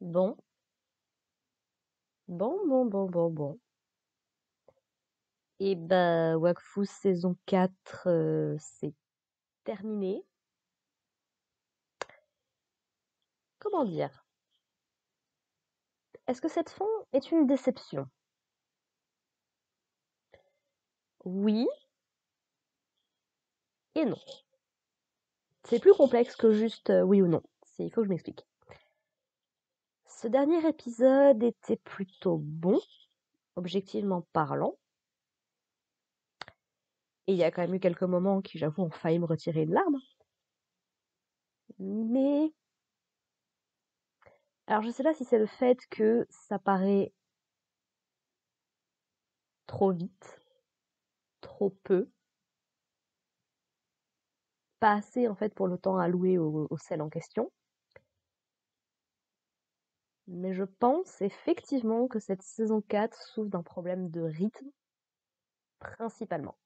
Bon, bon. Et bah, Wakfu saison 4, c'est terminé. Comment dire? Est-ce que cette fin est une déception? Oui et non. C'est plus complexe que juste oui ou non. Il faut que je m'explique. Ce dernier épisode était plutôt bon, objectivement parlant. Et il y a quand même eu quelques moments qui, j'avoue, ont failli me retirer une larme. Mais, alors je sais pas si c'est le fait que ça paraît trop vite, trop peu, pas assez en fait pour le temps alloué au sel en question. Mais je pense effectivement que cette saison 4 souffre d'un problème de rythme, principalement.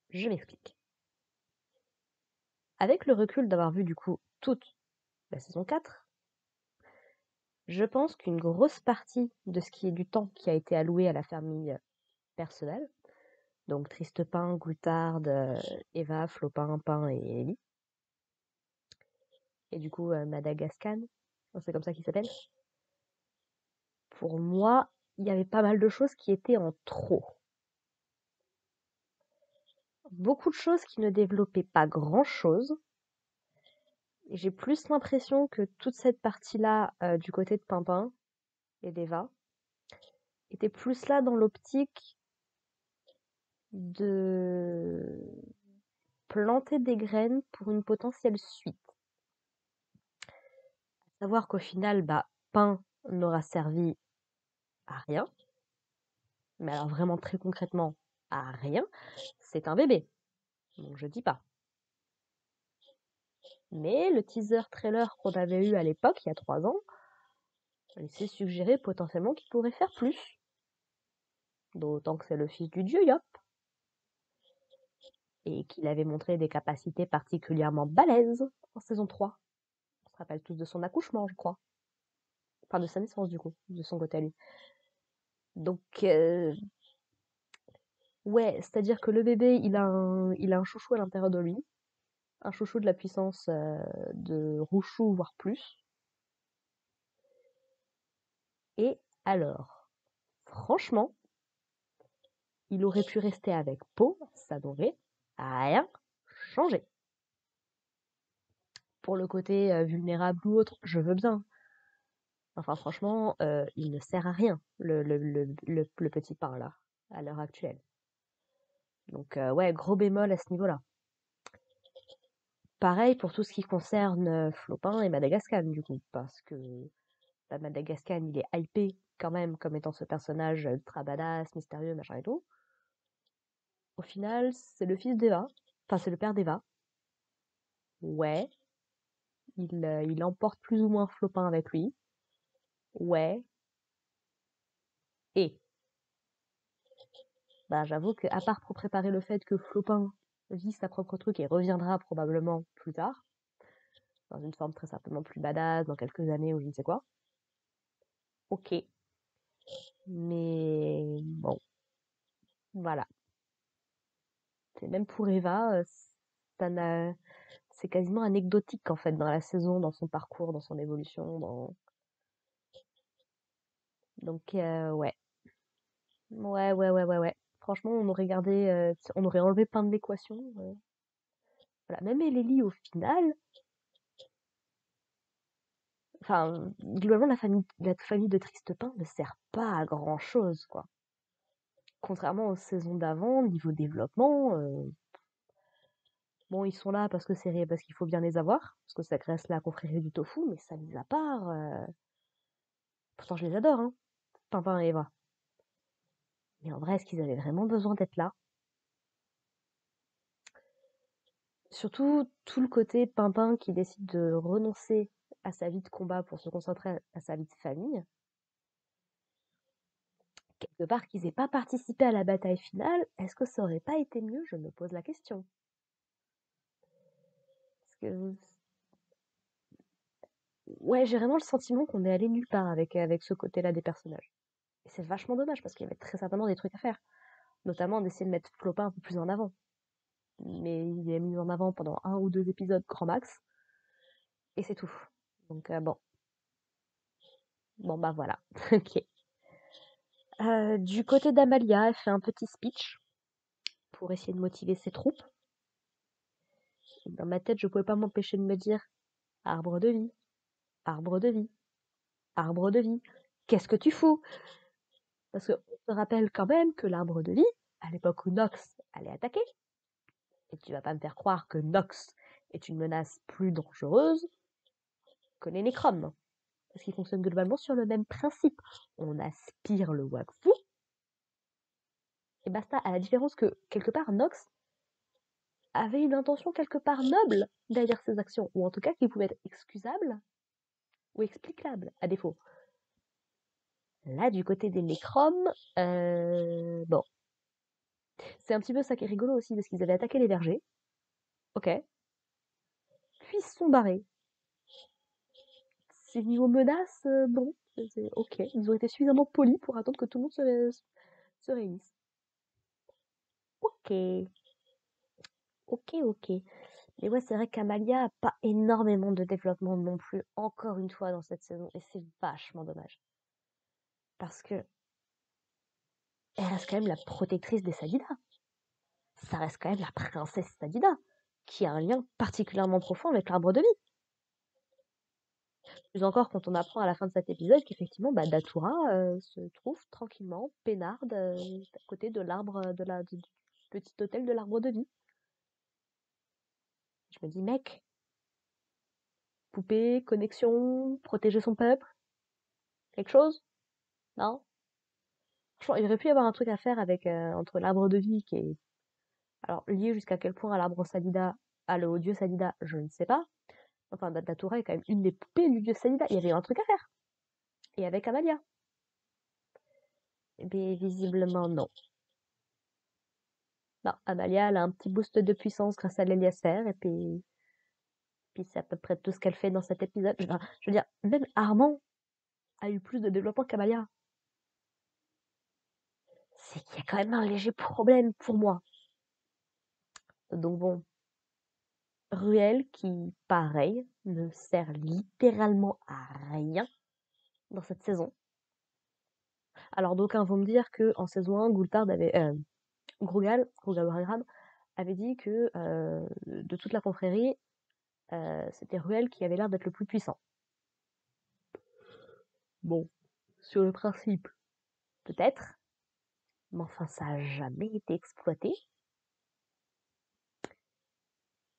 Je m'explique. Avec le recul d'avoir vu du coup toute la saison 4, je pense qu'une grosse partie de ce qui est du temps qui a été alloué à la famille personnelle, donc Tristepin, Goutarde, Eva, Flopin, Pin et Ellie, et du coup Madagascar, c'est comme ça qu'il s'appelle, pour moi, il y avait pas mal de choses qui étaient en trop. Beaucoup de choses qui ne développaient pas grand-chose. Et j'ai plus l'impression que toute cette partie-là, du côté de Pimpin et d'Eva, était plus là dans l'optique de planter des graines pour une potentielle suite. Savoir qu'au final, bah, Pain n'aura servi à rien, mais alors vraiment très concrètement à rien, c'est un bébé. Donc je dis pas. Mais le teaser trailer qu'on avait eu à l'époque, il y a 3 ans, laissait suggérer potentiellement qu'il pourrait faire plus. D'autant que c'est le fils du dieu Yop, et qu'il avait montré des capacités particulièrement balèzes en saison 3. On se rappelle tous de son accouchement, je crois. Enfin, de sa naissance, du coup, de son côté à lui. Donc, ouais, c'est-à-dire que le bébé, il a un chouchou à l'intérieur de lui. Un chouchou de la puissance de Rouchou, voire plus. Et alors, franchement, il aurait pu rester avec Po, ça n'aurait rien changé. Pour le côté vulnérable ou autre, je veux bien. Enfin, franchement, il ne sert à rien, le petit pain là, à l'heure actuelle. Donc, ouais, gros bémol à ce niveau-là. Pareil pour tout ce qui concerne Flopin et Madagascar, du coup, parce que bah, Madagascar, il est hypé quand même comme étant ce personnage ultra badass, mystérieux, machin et tout. Au final, c'est le fils d'Eva, enfin, c'est le père d'Eva. Ouais, il emporte plus ou moins Flopin avec lui. Ouais, et bah, j'avoue que à part pour préparer le fait que Flopin vit sa propre truc et reviendra probablement plus tard, dans une forme très certainement plus badass, dans quelques années ou je ne sais quoi. Ok. Mais bon, voilà. C'est même pour Eva, ça n'a... c'est quasiment anecdotique en fait dans la saison, dans son parcours, dans son évolution, dans... Donc ouais. Ouais. Franchement, on aurait gardé, on aurait enlevé plein de l'équation. Voilà. Même Ellie au final, enfin, globalement, la famille de Tristepin ne sert pas à grand chose, quoi. Contrairement aux saisons d'avant, niveau développement, bon, ils sont là parce que parce qu'il faut bien les avoir, parce que ça reste la confrérie du tofu, mais ça mis à part, pourtant je les adore, hein, Pimpin et Eva. Mais en vrai, est-ce qu'ils avaient vraiment besoin d'être là? Surtout tout le côté Pimpin qui décide de renoncer à sa vie de combat pour se concentrer à sa vie de famille. Quelque part qu'ils aient pas participé à la bataille finale, est-ce que ça aurait pas été mieux? Je me pose la question. Parce que Ouais, j'ai vraiment le sentiment qu'on est allé nulle part avec ce côté-là des personnages. Et c'est vachement dommage parce qu'il y avait très certainement des trucs à faire. Notamment d'essayer de mettre Clopin un peu plus en avant. Mais il est mis en avant pendant 1 ou 2 épisodes grand max. Et c'est tout. Donc bon. Bon bah voilà. Ok. Du côté d'Amalia, elle fait un petit speech pour essayer de motiver ses troupes. Et dans ma tête, je pouvais pas m'empêcher de me dire arbre de vie, arbre de vie, arbre de vie. Qu'est-ce que tu fous? Parce qu'on se rappelle quand même que l'arbre de vie, à l'époque où Nox allait attaquer, et tu vas pas me faire croire que Nox est une menace plus dangereuse que les Necroms. Parce qu'ils fonctionnent globalement sur le même principe. On aspire le Wakfu, et basta. À la différence que, quelque part, Nox avait une intention quelque part noble derrière ses actions, ou en tout cas qui pouvait être excusable ou explicable, à défaut. Là, du côté des Necroms, bon. C'est un petit peu ça qui est rigolo aussi, parce qu'ils avaient attaqué les vergers. Ok. Puis ils se sont barrés. C'est niveau menace, bon, c'est ok. Ils ont été suffisamment polis pour attendre que tout le monde se réunisse. Ok. Ok, ok. Mais ouais, c'est vrai qu'Amalia a pas énormément de développement non plus, encore une fois, dans cette saison. Et c'est vachement dommage. Parce que elle reste quand même la protectrice des Sadida. Ça reste quand même la princesse Sadida, qui a un lien particulièrement profond avec l'arbre de vie. Plus encore quand on apprend à la fin de cet épisode qu'effectivement, bah, Datura se trouve tranquillement, peinarde, à côté de l'arbre, du petit hôtel de l'arbre de vie. Je me dis, mec, poupée, connexion, protéger son peuple, quelque chose? Non? Franchement, il aurait pu y avoir un truc à faire avec entre l'arbre de vie qui est alors lié jusqu'à quel point à l'arbre Sadida, à le dieu Sadida, je ne sais pas. Enfin, Datura est quand même une des poupées du dieu Sadida. Il y avait un truc à faire. Et avec Amalia. Mais visiblement non. Non, Amalia, elle a un petit boost de puissance grâce à l'héliosphère, et puis c'est à peu près tout ce qu'elle fait dans cet épisode. Je veux dire, même Armand a eu plus de développement qu'Amalia. C'est qu'il y a quand même un léger problème pour moi. Donc bon, Ruel qui, pareil, ne sert littéralement à rien dans cette saison. Alors d'aucuns vont me dire que en saison 1, Goultard avait... Grogal Wagram avait dit que de toute la confrérie, c'était Ruel qui avait l'air d'être le plus puissant. Bon, sur le principe, peut-être, mais enfin, ça n'a jamais été exploité.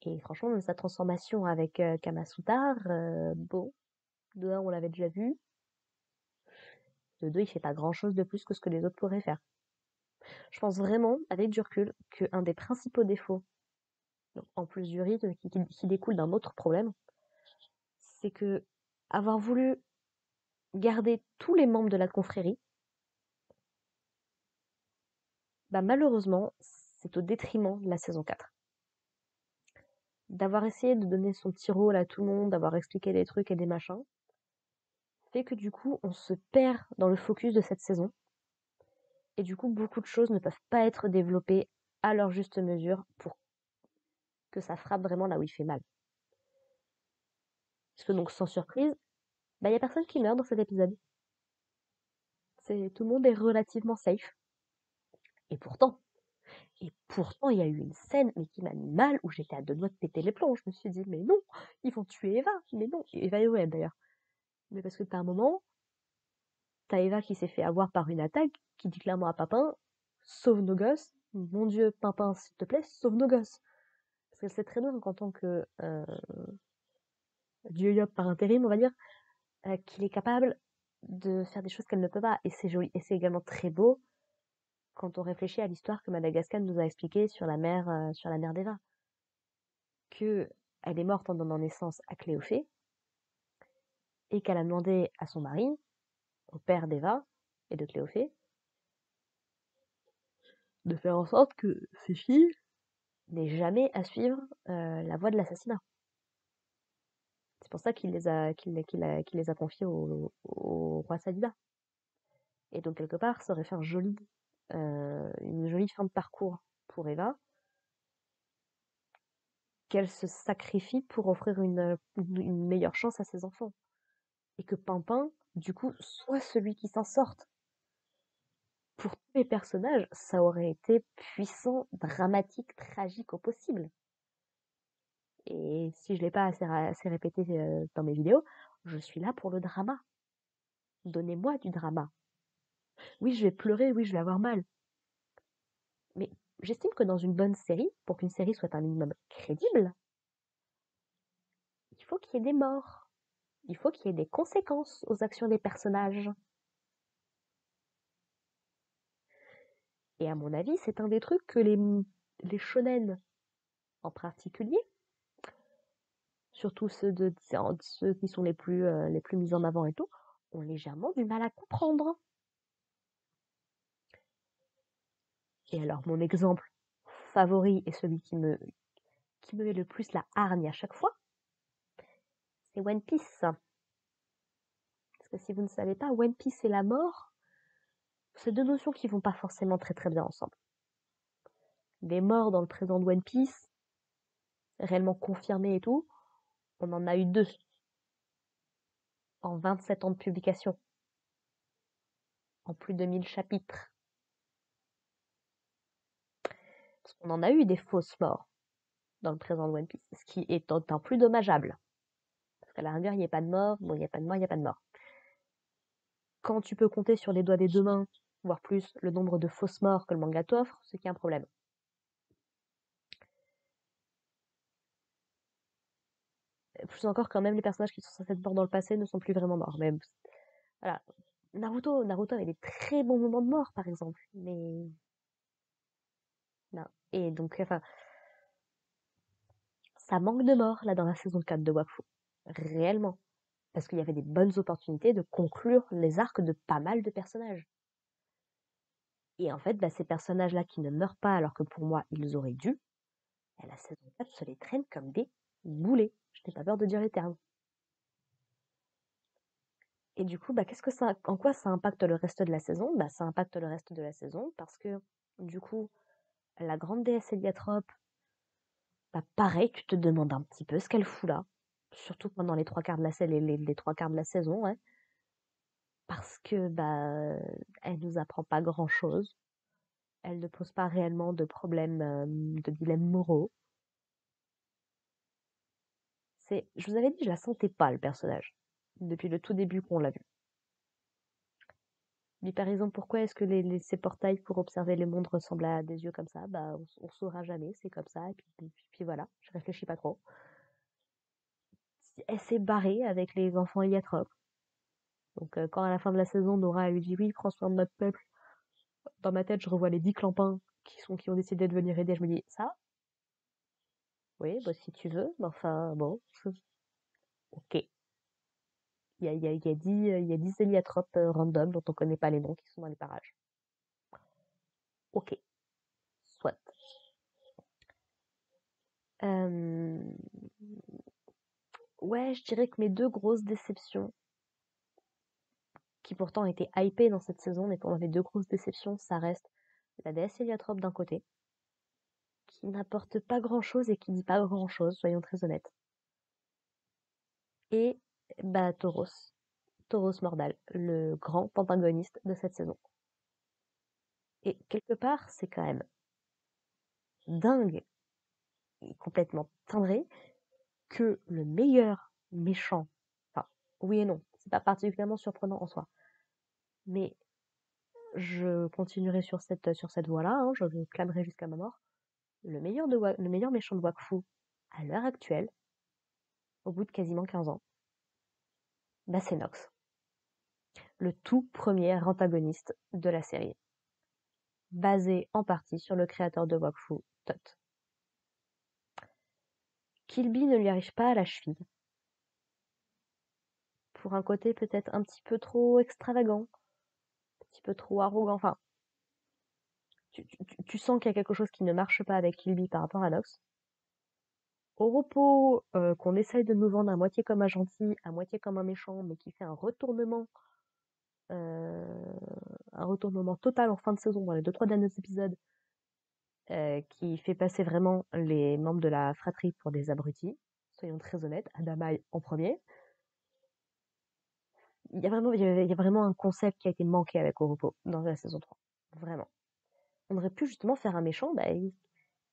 Et franchement, même sa transformation avec Kamasutar, bon, de un, on l'avait déjà vu. De deux, il fait pas grand-chose de plus que ce que les autres pourraient faire. Je pense vraiment, avec du recul, qu'un des principaux défauts, donc en plus du rythme qui découle d'un autre problème, c'est que avoir voulu garder tous les membres de la confrérie, bah malheureusement, c'est au détriment de la saison 4. D'avoir essayé de donner son petit rôle à tout le monde, d'avoir expliqué des trucs et des machins, fait que du coup, on se perd dans le focus de cette saison. Et du coup, beaucoup de choses ne peuvent pas être développées à leur juste mesure pour que ça frappe vraiment là où il fait mal. Parce que donc, sans surprise, bah y a personne qui meurt dans cet épisode. Tout le monde est relativement safe. Et pourtant, il y a eu une scène mais qui m'a mis mal où j'étais à deux doigts de péter les plombs. Je me suis dit, mais non, ils vont tuer Eva. Mais non, Eva et Owen d'ailleurs. Mais parce que t'as un moment, t'as Eva qui s'est fait avoir par une attaque, qui dit clairement à Papin, sauve nos gosses. Mon Dieu, Papin, s'il te plaît, sauve nos gosses. Parce qu'elle sait très bien qu'en tant que dieu Yop par intérim, on va dire, qu'il est capable de faire des choses qu'elle ne peut pas. Et c'est joli. Et c'est également très beau quand on réfléchit à l'histoire que Madagascar nous a expliquée sur la mère d'Eva. Que elle est morte en donnant naissance à Cléophée et qu'elle a demandé à son mari, au père d'Eva et de Cléophée, de faire en sorte que ses filles n'aient jamais à suivre la voie de l'assassinat. pour ça qu'il les a confiés au roi Sadida. Et donc, quelque part, ça aurait fait une jolie fin de parcours pour Eva, qu'elle se sacrifie pour offrir une meilleure chance à ses enfants. Et que Pimpin, du coup, soit celui qui s'en sorte. Pour tous les personnages, ça aurait été puissant, dramatique, tragique au possible. Et si je l'ai pas assez répété dans mes vidéos, je suis là pour le drama. Donnez-moi du drama. Oui, je vais pleurer, oui, je vais avoir mal. Mais j'estime que dans une bonne série, pour qu'une série soit un minimum crédible, il faut qu'il y ait des morts. Il faut qu'il y ait des conséquences aux actions des personnages. Et à mon avis, c'est un des trucs que les shonen en particulier, surtout ceux qui sont les plus mis en avant et tout, ont légèrement du mal à comprendre. Et alors, mon exemple favori et celui qui me met le plus la hargne à chaque fois, c'est One Piece. Parce que si vous ne savez pas, One Piece et la mort, c'est deux notions qui vont pas forcément très très bien ensemble. Des morts dans le présent de One Piece, réellement confirmées et tout, on en a eu 2 en 27 ans de publication, en plus de 1000 chapitres. Parce qu'on en a eu des fausses morts dans le présent de One Piece, ce qui est d'autant plus dommageable. Parce qu'à la rigueur, il n'y a pas de mort, bon, il n'y a pas de mort, il n'y a pas de mort. Quand tu peux compter sur les doigts des 2 mains, voire plus, le nombre de fausses morts que le manga t'offre, c'est qu'il y a un problème. Plus encore, quand même, les personnages qui sont censés être morts dans le passé ne sont plus vraiment morts. Mais voilà. Naruto avait des très bons moments de mort, par exemple. Mais non. Et donc, enfin, ça manque de mort, là, dans la saison 4 de Wakfu. Réellement. Parce qu'il y avait des bonnes opportunités de conclure les arcs de pas mal de personnages. Et en fait, bah, ces personnages-là qui ne meurent pas alors que pour moi, ils auraient dû, la saison 4 se les traîne comme des boulets. Je n'ai pas peur de dire les termes. Et du coup, bah, en quoi ça impacte le reste de la saison? Bah, ça impacte le reste de la saison parce que, du coup, la grande déesse Héliatrope, bah, pareil, tu te demandes un petit peu ce qu'elle fout là. Surtout pendant les 3 quarts de les 3 quarts de la saison, ouais. Parce que, bah, elle nous apprend pas grand chose. Elle ne pose pas réellement de problèmes, de dilemmes moraux. Je vous avais dit, je la sentais pas, le personnage. Depuis le tout début qu'on l'a vu. Mais par exemple, pourquoi est-ce que ces portails pour observer les mondes ressemblent à des yeux comme ça? Bah, on saura jamais, c'est comme ça, et puis voilà, je réfléchis pas trop. Elle s'est barrée avec les enfants héliatropes. Donc, quand à la fin de la saison, Nora lui dit oui, prends soin de notre peuple, dans ma tête, je revois les 10 clampins qui ont décidé de venir aider. Je me dis, ça? Oui, bah, si tu veux, mais enfin, bon, ok. Il y a 10 héliatropes random dont on connaît pas les noms qui sont dans les parages. Ok, soit. Euh, Ouais, je dirais que mes 2 grosses déceptions, qui pourtant étaient hypées dans cette saison, mais pour moi, mes 2 grosses déceptions, ça reste la déesse Héliatrope d'un côté, qui n'apporte pas grand-chose et qui dit pas grand-chose, soyons très honnêtes. Et bah Tauros Mordal, le grand antagoniste de cette saison. Et quelque part, c'est quand même dingue et complètement timbré que le meilleur méchant, enfin, oui et non, c'est pas particulièrement surprenant en soi, mais je continuerai sur cette voie-là, hein, je le clamerai jusqu'à ma mort. Le meilleur méchant de Wakfu, à l'heure actuelle, au bout de quasiment 15 ans, bah c'est Nox, le tout premier antagoniste de la série, basé en partie sur le créateur de Wakfu, Tot. Killby ne lui arrive pas à la cheville, pour un côté peut-être un petit peu trop extravagant, un petit peu trop arrogant, enfin, tu sens qu'il y a quelque chose qui ne marche pas avec Killby par rapport à Nox. Oropo, qu'on essaye de nous vendre à moitié comme un gentil, à moitié comme un méchant, mais qui fait euh, un retournement total en fin de saison dans les 2-3 derniers épisodes, qui fait passer vraiment les membres de la fratrie pour des abrutis. Soyons très honnêtes, Adamaï en premier. Il y a vraiment un concept qui a été manqué avec Oropo dans la saison 3. Vraiment. On aurait pu justement faire un méchant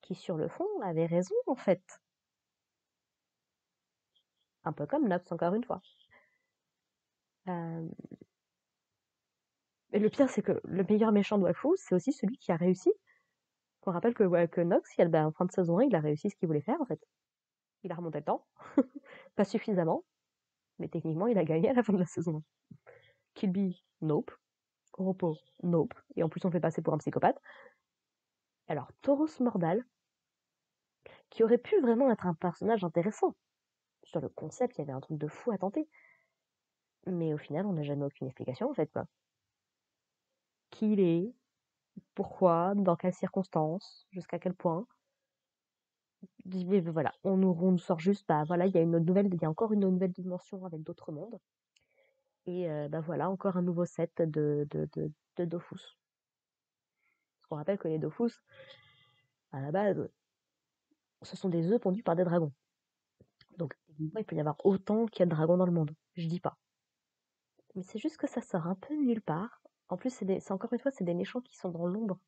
qui, sur le fond, avait raison, en fait. Un peu comme Nox, encore une fois. Euh, Et le pire, c'est que le meilleur méchant de Wakfu, c'est aussi celui qui a réussi. On rappelle que, ouais, que Nox, en fin de saison 1, il a réussi ce qu'il voulait faire, en fait. Il a remonté le temps. Pas suffisamment, mais techniquement, il a gagné à la fin de la saison 1. Kilby, nope. Oropo, nope. Et en plus, on fait passer pour un psychopathe. Alors, Tauros Mordal, qui aurait pu vraiment être un personnage intéressant. Sur le concept, il y avait un truc de fou à tenter. Mais au final, on n'a jamais aucune explication, en fait, quoi. Qui il est, pourquoi, dans quelles circonstances, jusqu'à quel point. Voilà, on nous sort juste, bah voilà, il y a une autre nouvelle, il y a encore une nouvelle dimension avec d'autres mondes. Et bah voilà, encore un nouveau set de Dofus. Parce qu'on rappelle que les Dofus, à la base, ce sont des œufs pondus par des dragons. Donc, il peut y avoir autant qu'il y a de dragons dans le monde. Je dis pas. Mais c'est juste que ça sort un peu de nulle part. En plus, c'est encore une fois, c'est des méchants qui sont dans l'ombre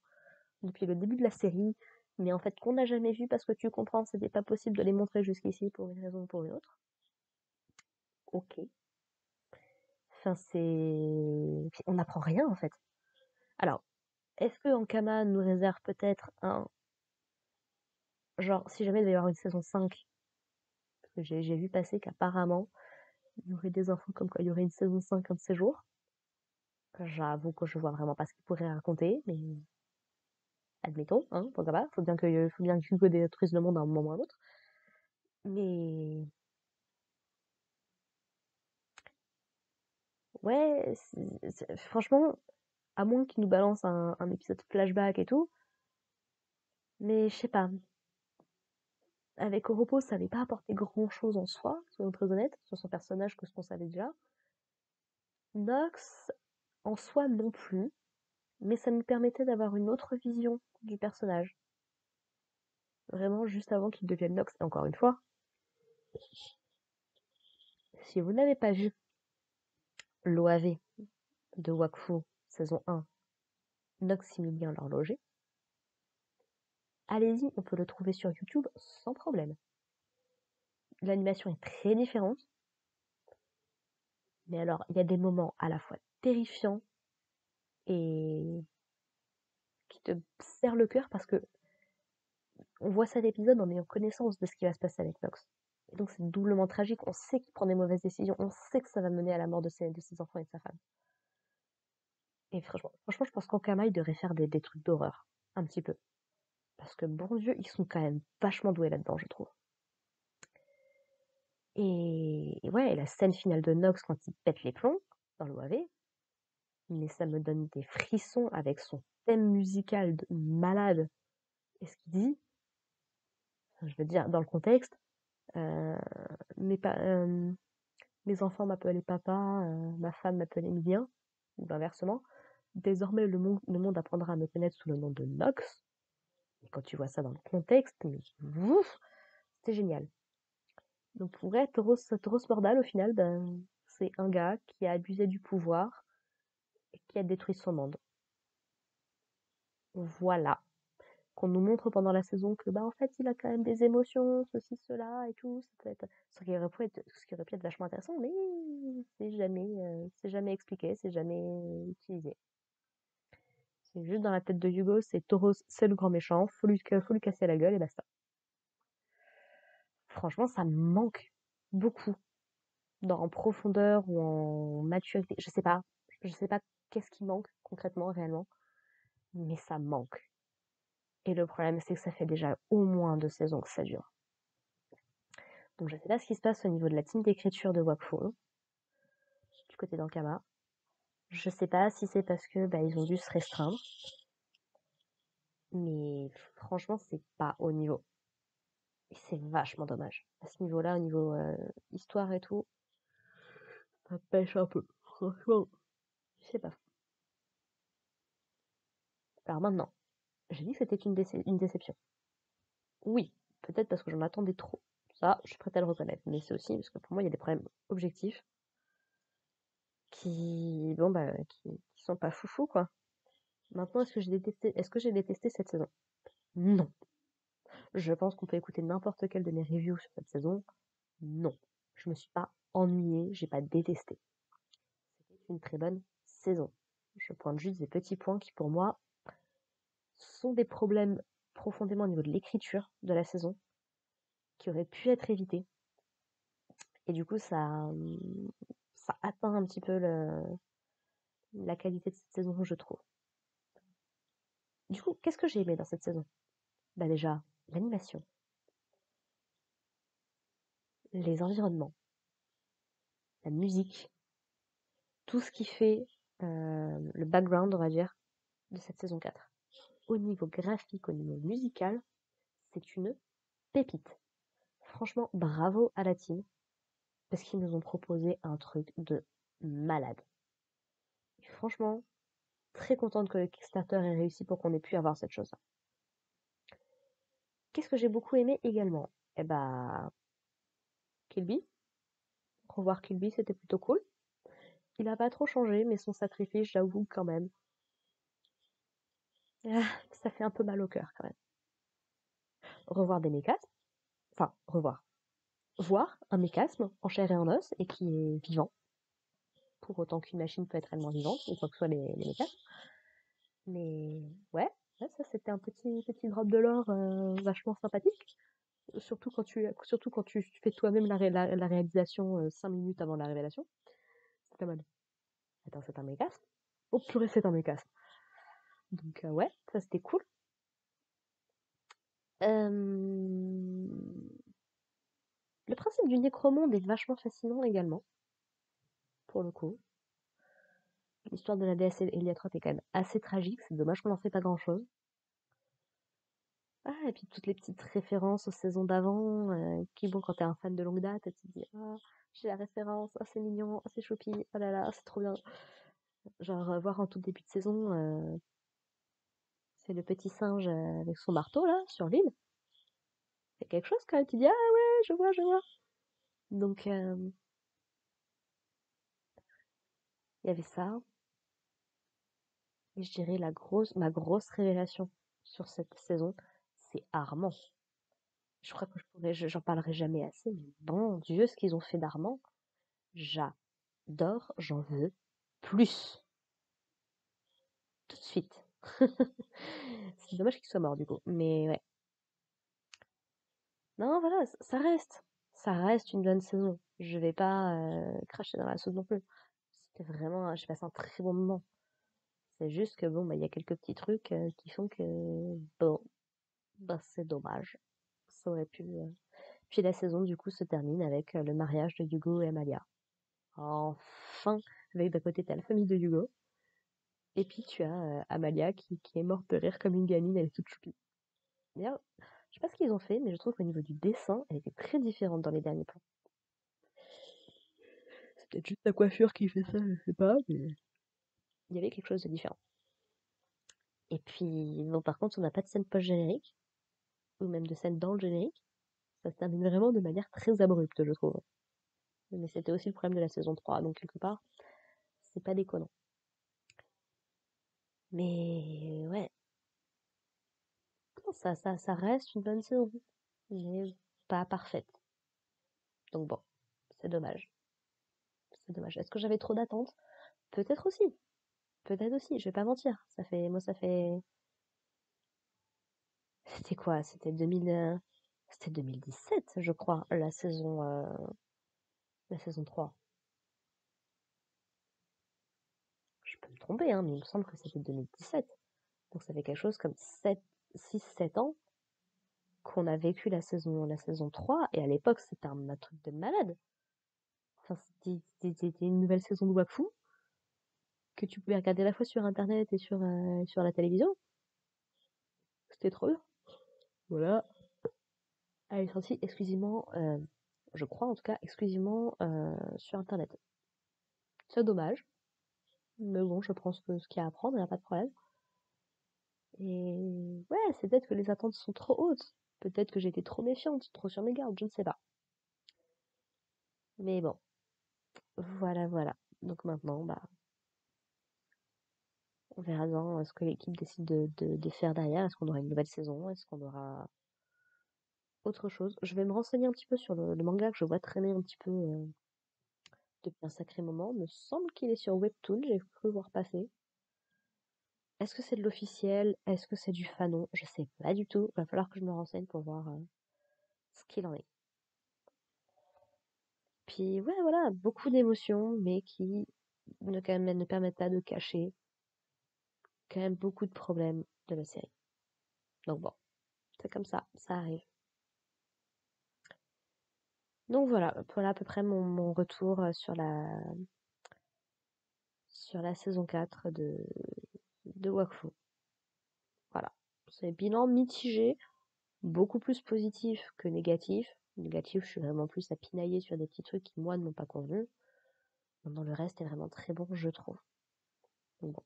depuis le début de la série, mais en fait qu'on n'a jamais vu parce que tu comprends, c'était pas possible de les montrer jusqu'ici pour une raison ou pour une autre. Ok. Enfin, on n'apprend rien en fait. Alors, est-ce que Ankama nous réserve peut-être un. Genre, si jamais il va y avoir une saison 5, parce que j'ai vu passer qu'apparemment, il y aurait des infos comme quoi il y aurait une saison 5 un de ces jours. J'avoue que je vois vraiment pas ce qu'il pourrait raconter, mais admettons, hein, pourquoi pas. Faut bien que Hugo détruise le monde à un moment ou à un autre. Mais ouais, franchement, à moins qu'il nous balance un épisode flashback et tout, mais je sais pas. Avec Oropo, ça n'avait pas apporté grand-chose en soi, soyons très honnêtes, sur son personnage que ce qu'on savait déjà. Nox, en soi non plus, mais ça nous permettait d'avoir une autre vision du personnage. Vraiment juste avant qu'il devienne Nox. Et encore une fois, si vous n'avez pas vu l'OAV de Wakfu, saison 1, Nox-Similien l'horloger, allez-y, on peut le trouver sur YouTube sans problème. L'animation est très différente, mais alors il y a des moments à la fois terrifiants et qui te serrent le cœur parce que on voit cet épisode en ayant connaissance de ce qui va se passer avec Nox. Et donc c'est doublement tragique, on sait qu'il prend des mauvaises décisions, on sait que ça va mener à la mort de ses enfants et de sa femme. Et franchement je pense qu'Ankama devrait faire des trucs d'horreur, un petit peu. Parce que bon Dieu, ils sont quand même vachement doués là-dedans, je trouve. Et ouais, la scène finale de Nox quand il pète les plombs dans l'OAV, mais ça me donne des frissons avec son thème musical de malade. Et ce qu'il dit, je veux dire, dans le contexte, euh, mes, mes enfants m'appelaient papa, ma femme m'appelait Emilien, ou inversement. Désormais, le monde apprendra à me connaître sous le nom de Nox. Et quand tu vois ça dans le contexte, mais ouf, c'est génial. Donc pour être Tauros Mordal, au final, ben, c'est un gars qui a abusé du pouvoir et qui a détruit son monde. Voilà. Qu'on nous montre pendant la saison que bah en fait il a quand même des émotions, ceci, cela et tout. Ça peut être ce qui aurait pu être vachement intéressant, mais c'est jamais expliqué, c'est jamais utilisé. C'est juste dans la tête de Hugo, c'est Tauros, c'est le grand méchant, faut lui casser la gueule et basta. Franchement, ça me manque beaucoup en profondeur ou en maturité. Je sais pas qu'est-ce qui manque concrètement, réellement, mais ça manque. Et le problème, c'est que ça fait déjà au moins 2 saisons que ça dure. Donc je sais pas ce qui se passe au niveau de la team d'écriture de Wakfu, du côté d'Ankama. Je sais pas si c'est parce que ils ont dû se restreindre, mais franchement, c'est pas au niveau. Et c'est vachement dommage. À ce niveau-là, au niveau histoire et tout, ça pêche un peu. Franchement, c'est pas fou. Alors maintenant, j'ai dit que c'était une déception. Oui, peut-être parce que j'en attendais trop. Ça, je suis prête à le reconnaître. Mais c'est aussi parce que pour moi, il y a des problèmes objectifs qui, bon, bah, qui sont pas foufou, quoi. Maintenant, est-ce que j'ai détesté cette saison? Non. Je pense qu'on peut écouter n'importe quel de mes reviews sur cette saison. Non. Je me suis pas ennuyée, j'ai pas détesté. C'était une très bonne saison. Je pointe juste des petits points qui, pour moi, sont des problèmes profondément au niveau de l'écriture de la saison, qui auraient pu être évités. Et du coup, ça atteint un petit peu la qualité de cette saison, je trouve. Du coup, qu'est-ce que j'ai aimé dans cette saison? Bah déjà, l'animation, les environnements, la musique, tout ce qui fait le background, on va dire, de cette saison 4. Au niveau graphique, au niveau musical, c'est une pépite. Franchement, bravo à la team, parce qu'ils nous ont proposé un truc de malade. Et franchement, très contente que le Kickstarter ait réussi pour qu'on ait pu avoir cette chose-là. Qu'est-ce que j'ai beaucoup aimé également? Eh bah, Kilby. Revoir Kilby, c'était plutôt cool. Il a pas trop changé, mais son sacrifice, j'avoue quand même. Ah, ça fait un peu mal au cœur quand même. Revoir des mécasmes. Enfin, revoir. Voir un mécasme en chair et en os et qui est vivant. Pour autant qu'une machine peut être réellement vivante, ou quoi que ce soit les mécasmes. Mais ouais, ça c'était un petit drop de l'or vachement sympathique. Surtout quand tu fais toi-même la réalisation 5 minutes avant la révélation. C'est pas mal. Attends, c'est un mécasme? Oh purée, c'est un mécasme. Donc ouais, ça c'était cool. Le principe du nécromonde est vachement fascinant également, pour le coup. L'histoire de la déesse Eliatroth est quand même assez tragique, c'est dommage qu'on n'en fait pas grand-chose. Ah, et puis toutes les petites références aux saisons d'avant, qui bon, quand t'es un fan de longue date, tu te dis, ah, j'ai la référence, ah, c'est mignon, ah, c'est choupi, oh là là, c'est trop bien. Genre, voir en tout début de saison, c'est le petit singe avec son marteau, là, sur l'île. C'est quelque chose quand même, tu dis, ah ouais, je vois, je vois. Donc, il y avait ça. Et je dirais ma grosse révélation sur cette saison, c'est Armand. Je crois que j'en parlerai jamais assez, mais bon Dieu, ce qu'ils ont fait d'Armand, j'adore, j'en veux plus. Tout de suite. C'est dommage qu'il soit mort du coup, mais ouais. Non, voilà, ça reste. Ça reste une bonne saison. Je vais pas cracher dans la sauce non plus. C'était vraiment, j'ai passé un très bon moment. C'est juste que bon, bah, il y a quelques petits trucs qui font que, bon, bah, c'est dommage. Ça aurait pu. Puis la saison, du coup, se termine avec le mariage de Hugo et Amalia. Enfin, avec d'un côté, t'as la famille de Hugo, et puis tu as Amalia qui est morte de rire comme une gamine, elle est toute choupie. D'ailleurs, je sais pas ce qu'ils ont fait, mais je trouve qu'au niveau du dessin, elle était très différente dans les derniers plans. C'est peut-être juste la coiffure qui fait ça, je sais pas, mais il y avait quelque chose de différent. Et puis, bon, par contre, on n'a pas de scène post-générique, ou même de scène dans le générique. Ça se termine vraiment de manière très abrupte, je trouve. Mais c'était aussi le problème de la saison 3, donc quelque part, c'est pas déconnant. Mais ouais, non, ça reste une bonne saison, mais pas parfaite. Donc bon, c'est dommage. C'est dommage. Est-ce que j'avais trop d'attentes? Peut-être aussi. Peut-être aussi, je vais pas mentir. Ça fait, c'était quoi? C'était 2017, je crois, la saison 3. Je peux me tromper, hein, mais il me semble que c'était 2017. Donc ça fait quelque chose comme 7 ans qu'on a vécu la saison 3, et à l'époque, c'était un truc de malade. Enfin, c'était une nouvelle saison de Wakfu que tu pouvais regarder à la fois sur internet et sur la télévision. C'était trop bien. Voilà. Elle est sortie exclusivement, je crois en tout cas, exclusivement sur Internet. C'est dommage, mais bon, je pense que ce qu'il y a à apprendre, il n'y a pas de problème. Et ouais, c'est peut-être que les attentes sont trop hautes. Peut-être que j'étais trop méfiante, trop sur mes gardes, je ne sais pas. Mais bon, voilà, voilà. Donc maintenant, bah, on verra bien ce que l'équipe décide de faire derrière. Est-ce qu'on aura une nouvelle saison? Est-ce qu'on aura autre chose? Je vais me renseigner un petit peu sur le manga que je vois traîner un petit peu depuis un sacré moment. Il me semble qu'il est sur Webtoon, j'ai cru voir passer. Est-ce que c'est de l'officiel? Est-ce que c'est du fanon? Je sais pas du tout. Va falloir que je me renseigne pour voir ce qu'il en est. Puis ouais, voilà, beaucoup d'émotions, mais qui quand même ne permettent pas de cacher quand même beaucoup de problèmes de la série. Donc bon, c'est comme ça arrive. Donc voilà à peu près mon retour sur la saison 4 de Wakfu. Voilà. C'est bilan mitigé, beaucoup plus positif que négatif. Négatif, je suis vraiment plus à pinailler sur des petits trucs qui, moi, ne m'ont pas convenu. Dans le reste est vraiment très bon, je trouve. Donc bon.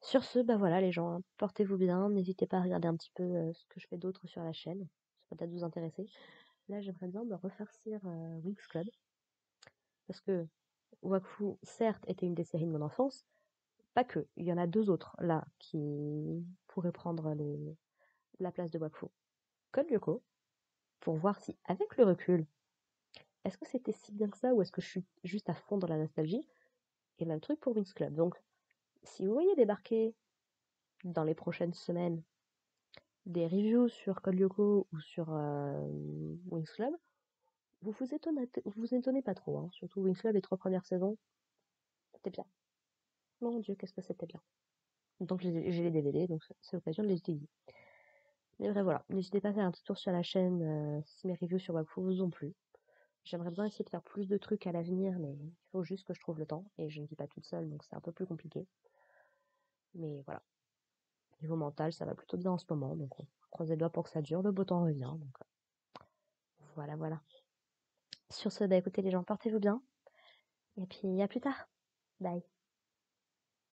Sur ce, bah voilà les gens, hein, portez-vous bien, n'hésitez pas à regarder un petit peu ce que je fais d'autre sur la chaîne, ça peut peut-être vous intéresser. Là, j'aimerais bien me refarcir Winx Club, parce que Wakfu, certes, était une des séries de mon enfance, pas que, il y en a deux autres là qui pourraient prendre la place de Wakfu. Code Lyoko, pour voir si, avec le recul, est-ce que c'était si bien que ça ou est-ce que je suis juste à fond dans la nostalgie? Et même truc pour Winx Club. Donc, si vous voyez débarquer dans les prochaines semaines des reviews sur Code Lyoko ou sur Winx Club, vous étonnez pas trop, hein. Surtout Winx Club, les 3 premières saisons, c'était bien. Mon Dieu, qu'est-ce que c'était bien. Donc j'ai les DVD, donc c'est l'occasion de les utiliser. Mais bref, voilà, n'hésitez pas à faire un petit tour sur la chaîne si mes reviews sur Wakfu vous ont plu. J'aimerais bien essayer de faire plus de trucs à l'avenir, mais il faut juste que je trouve le temps, et je ne vis pas toute seule, donc c'est un peu plus compliqué. Mais voilà, niveau mental, ça va plutôt bien en ce moment, donc on croise les doigts pour que ça dure, le beau temps revient, donc voilà, voilà. Sur ce, bah écoutez les gens, portez-vous bien, et puis à plus tard. Bye.